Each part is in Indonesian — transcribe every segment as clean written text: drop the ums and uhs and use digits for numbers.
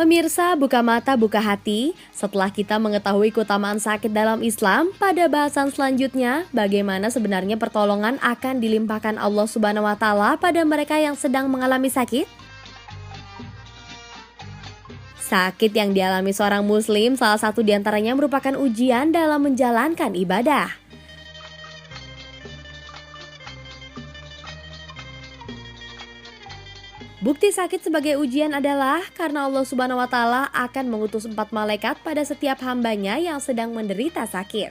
Pemirsa, buka mata, buka hati. Setelah kita mengetahui keutamaan sakit dalam Islam, pada bahasan selanjutnya, bagaimana sebenarnya pertolongan akan dilimpahkan Allah Subhanahu wa Ta'ala pada mereka yang sedang mengalami sakit? Sakit yang dialami seorang Muslim, salah satu diantaranya merupakan ujian dalam menjalankan ibadah. Bukti sakit sebagai ujian adalah karena Allah Subhanahu wa Ta'ala akan mengutus 4 malaikat pada setiap hambanya yang sedang menderita sakit.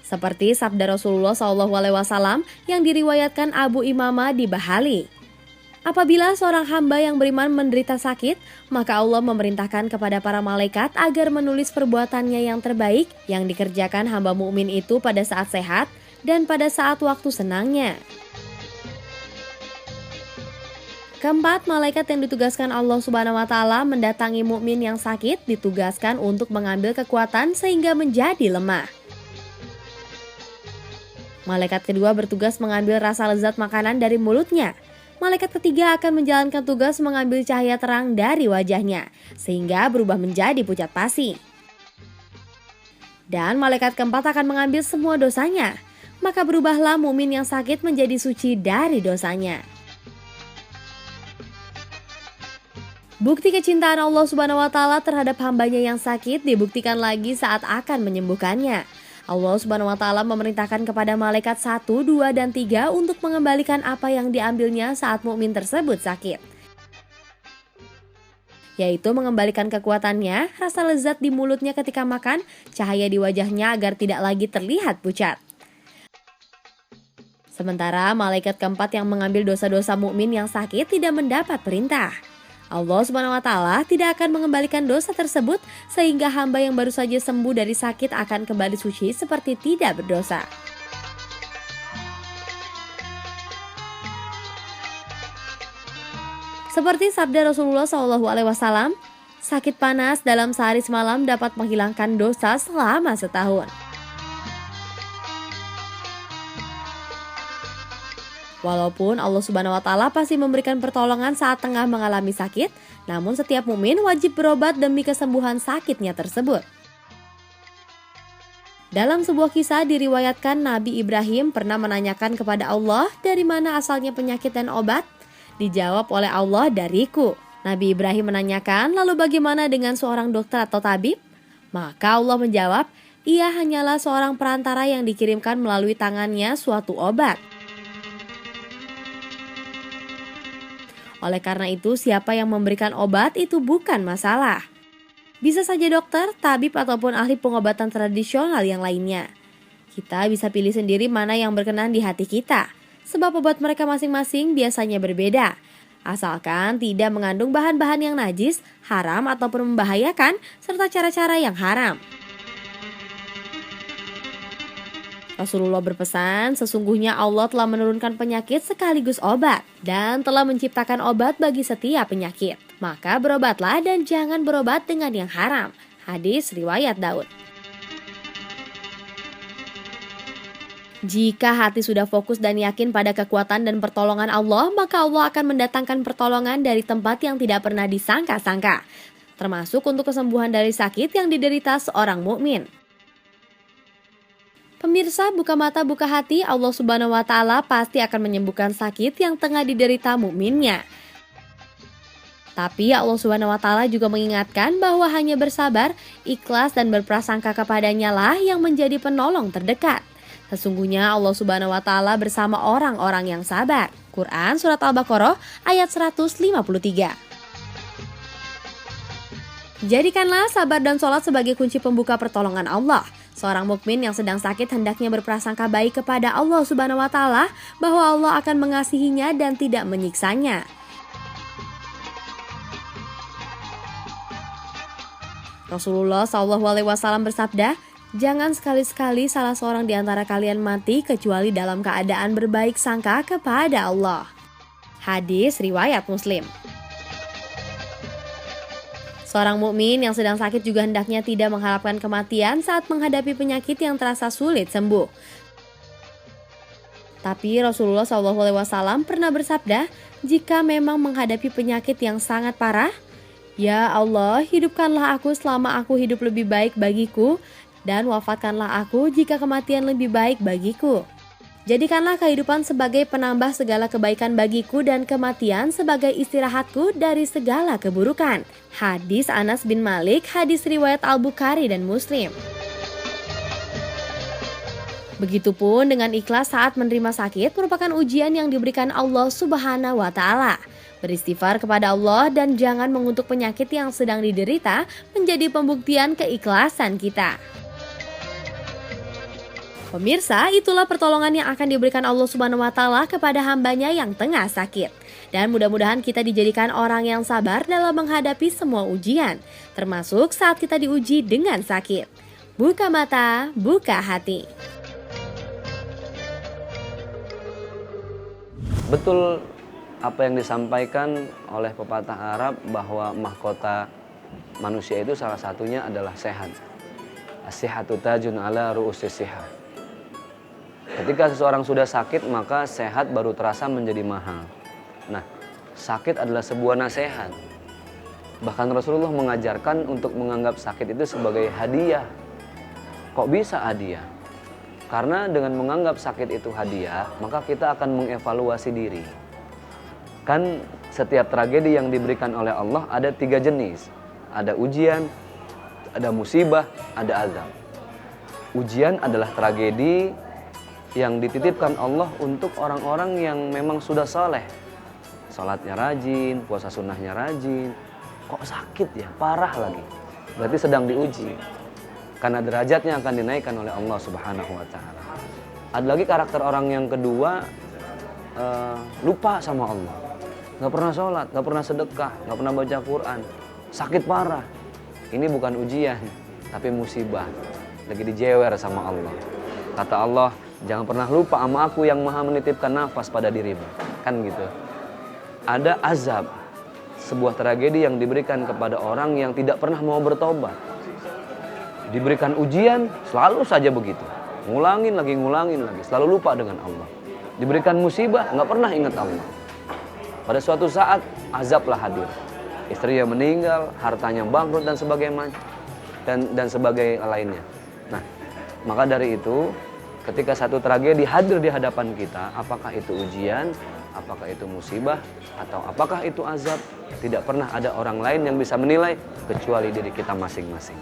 Seperti sabda Rasulullah SAW yang diriwayatkan Abu Imamah di Bahali. Apabila seorang hamba yang beriman menderita sakit, maka Allah memerintahkan kepada para malaikat agar menulis perbuatannya yang terbaik yang dikerjakan hamba mukmin itu pada saat sehat dan pada saat waktu senangnya. Keempat, malaikat yang ditugaskan Allah Subhanahu wa Ta'ala mendatangi mukmin yang sakit ditugaskan untuk mengambil kekuatan sehingga menjadi lemah. Malaikat kedua bertugas mengambil rasa lezat makanan dari mulutnya. Malaikat ketiga akan menjalankan tugas mengambil cahaya terang dari wajahnya sehingga berubah menjadi pucat pasi. Dan malaikat keempat akan mengambil semua dosanya, maka berubahlah mukmin yang sakit menjadi suci dari dosanya. Bukti kecintaan Allah Subhanahu wa Ta'ala terhadap hambanya yang sakit dibuktikan lagi saat akan menyembuhkannya. Allah Subhanahu wa Ta'ala memerintahkan kepada malaikat 1, 2, dan 3 untuk mengembalikan apa yang diambilnya saat mukmin tersebut sakit. Yaitu mengembalikan kekuatannya, rasa lezat di mulutnya ketika makan, cahaya di wajahnya agar tidak lagi terlihat pucat. Sementara malaikat keempat yang mengambil dosa-dosa mukmin yang sakit tidak mendapat perintah. Allah Subhanahu wa Ta'ala tidak akan mengembalikan dosa tersebut sehingga hamba yang baru saja sembuh dari sakit akan kembali suci seperti tidak berdosa. Seperti sabda Rasulullah SAW, sakit panas dalam sehari semalam dapat menghilangkan dosa selama setahun. Walaupun Allah Subhanahu wa Ta'ala pasti memberikan pertolongan saat tengah mengalami sakit, namun setiap mukmin wajib berobat demi kesembuhan sakitnya tersebut. Dalam sebuah kisah diriwayatkan Nabi Ibrahim pernah menanyakan kepada Allah dari mana asalnya penyakit dan obat. Dijawab oleh Allah, dariku. Nabi Ibrahim menanyakan, lalu bagaimana dengan seorang dokter atau tabib? Maka Allah menjawab, ia hanyalah seorang perantara yang dikirimkan melalui tangannya suatu obat. Oleh karena itu, siapa yang memberikan obat itu bukan masalah. Bisa saja dokter, tabib, ataupun ahli pengobatan tradisional yang lainnya. Kita bisa pilih sendiri mana yang berkenan di hati kita, sebab obat mereka masing-masing biasanya berbeda. Asalkan tidak mengandung bahan-bahan yang najis, haram, ataupun membahayakan, serta cara-cara yang haram. Rasulullah berpesan, sesungguhnya Allah telah menurunkan penyakit sekaligus obat dan telah menciptakan obat bagi setiap penyakit. Maka berobatlah dan jangan berobat dengan yang haram. Hadis riwayat Daud. Jika hati sudah fokus dan yakin pada kekuatan dan pertolongan Allah, maka Allah akan mendatangkan pertolongan dari tempat yang tidak pernah disangka-sangka, termasuk untuk kesembuhan dari sakit yang diderita seorang mukmin. Pemirsa, buka mata, buka hati, Allah Subhanahu wa Ta'ala pasti akan menyembuhkan sakit yang tengah diderita mukminnya. Tapi Allah Subhanahu wa Ta'ala juga mengingatkan bahwa hanya bersabar, ikhlas, dan berprasangka kepadanya lah yang menjadi penolong terdekat. Sesungguhnya Allah Subhanahu wa Ta'ala bersama orang-orang yang sabar. Quran Surat Al-Baqarah ayat 153. Jadikanlah sabar dan sholat sebagai kunci pembuka pertolongan Allah. Seorang mukmin yang sedang sakit hendaknya berprasangka baik kepada Allah Subhanahu wa Ta'ala bahwa Allah akan mengasihinya dan tidak menyiksanya. Rasulullah SAW bersabda, jangan sekali-sekali salah seorang di antara kalian mati kecuali dalam keadaan berbaik sangka kepada Allah. Hadis riwayat Muslim. Seorang mukmin yang sedang sakit juga hendaknya tidak mengharapkan kematian saat menghadapi penyakit yang terasa sulit sembuh. Tapi Rasulullah SAW pernah bersabda, jika memang menghadapi penyakit yang sangat parah, Ya Allah, hidupkanlah aku selama aku hidup lebih baik bagiku, dan wafatkanlah aku jika kematian lebih baik bagiku. Jadikanlah kehidupan sebagai penambah segala kebaikan bagiku dan kematian sebagai istirahatku dari segala keburukan. Hadis Anas bin Malik, hadis riwayat Al-Bukhari dan Muslim. Begitupun dengan ikhlas saat menerima sakit merupakan ujian yang diberikan Allah Subhanahu wa Ta'ala. Beristighfar kepada Allah dan jangan mengutuk penyakit yang sedang diderita menjadi pembuktian keikhlasan kita. Pemirsa, itulah pertolongan yang akan diberikan Allah Subhanahu wa Ta'ala kepada hambanya yang tengah sakit. Dan mudah-mudahan kita dijadikan orang yang sabar dalam menghadapi semua ujian, termasuk saat kita diuji dengan sakit. Buka mata, buka hati. Betul apa yang disampaikan oleh pepatah Arab bahwa mahkota manusia itu salah satunya adalah sehat. As-sihhatu tajun ala ru'usis sihah. Ketika seseorang sudah sakit maka sehat baru terasa menjadi mahal. Nah, sakit adalah sebuah nasihat. Bahkan Rasulullah mengajarkan untuk menganggap sakit itu sebagai hadiah. Kok bisa hadiah? Karena dengan menganggap sakit itu hadiah, maka kita akan mengevaluasi diri. Kan setiap tragedi yang diberikan oleh Allah ada 3 jenis. Ada ujian, ada musibah, ada azab. Ujian adalah tragedi yang dititipkan Allah untuk orang-orang yang memang sudah saleh. Salatnya rajin, puasa sunnahnya rajin. Kok sakit ya? Parah lagi. Berarti sedang diuji. Karena derajatnya akan dinaikkan oleh Allah Subhanahu wa Ta'ala. Ada lagi karakter orang yang kedua, lupa sama Allah. Gak pernah sholat, gak pernah sedekah, gak pernah baca Quran. Sakit parah. Ini bukan ujian, tapi musibah. Lagi dijewer sama Allah. Kata Allah, jangan pernah lupa sama aku yang maha menitipkan nafas pada dirimu. Kan gitu. Ada azab, sebuah tragedi yang diberikan kepada orang yang tidak pernah mau bertobat. Diberikan ujian, selalu saja begitu. Ngulangin lagi, selalu lupa dengan Allah. Diberikan musibah, nggak pernah ingat Allah. Pada suatu saat, azablah hadir. Istrinya meninggal, hartanya bangkrut dan sebagainya. Dan sebagai lainnya. Nah, maka dari itu, ketika satu tragedi hadir di hadapan kita, apakah itu ujian, apakah itu musibah, atau apakah itu azab, tidak pernah ada orang lain yang bisa menilai kecuali diri kita masing-masing.